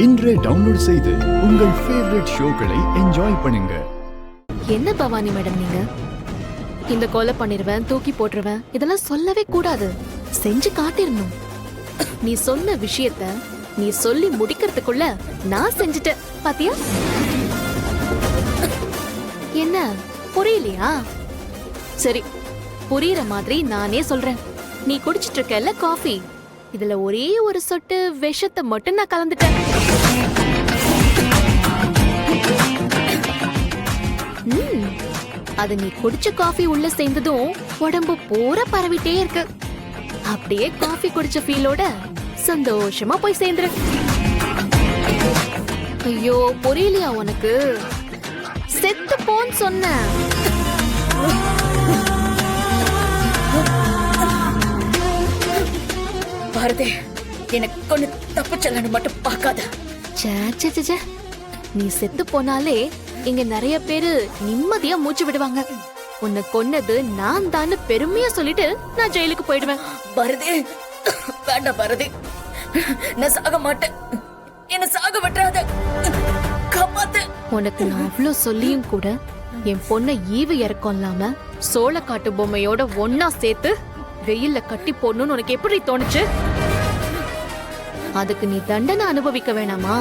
இன்றே டவுன்லோட் செய்து உங்கள் ஃபேவரட் ஷோக்களை என்ஜாய் பண்ணுங்க. என்ன பவானி மேடம் நீங்க இந்த கொலை பண்ணிடுவேன், தூக்கி போட்டுருவேன் இதெல்லாம் சொல்லவே கூடாது. செஞ்சு காட்டிடணும். நீ சொன்ன விஷயத்த நீ சொல்லி முடிக்கிறதுக்குள்ள நான் செஞ்சுட்டேன் பாத்தியா? என்ன புரியலையா? சரி, புரியுற மாதிரி நானே சொல்றேன். நீ குடிச்சிட்டு இருக்கல காஃபி, இதுல ஒரே ஒரு சொட்டு விஷத்தை மட்டும் நான் கலந்துட்டேன். அது நீ குடிச்ச காஃபி உள்ள சேர்ந்ததும் உடம்பு பூரா பரவிட்டே இருக்கு. அப்படியே காஃபி குடிச்ச ஃபீலோட சந்தோஷமா போய் சேர்ந்துரு. ஐயோ புரியலையா உனக்கு? செத்து போன்னு சொன்ன. பாரதே, எனக்கு கொஞ்சம் தப்பு சொல்லணும் மட்டும் பார்க்காத. நீ செத்து போனாலே இங்க நிறைய பேரு நிம்மதியா மூச்சு விடுவாங்க. உன்னை கொன்னது நான் தான் பெருமையா சொல்லிட்டு நான் ஜெயிலுக்கு போயிடுவேன். பாரதே, வேண்டாம் பாரதே, நான் சாக மாட்டேன். என்ன சாக விட்டுறாத, காப்பாத்து. உனக்கு நான் அவ்வளவு சொல்லியும் கூட என் பொண்ணை ஈவு இறக்கம் இல்லாம சோளக்காட்டு பொம்மையோட ஒன்னா சேர்த்து வெயில்ல கட்டி போடணும்னு உனக்கு எப்படி தோணுச்சு? அதுக்கு நீ தண்டனை அனுபவிக்க வேணாமா?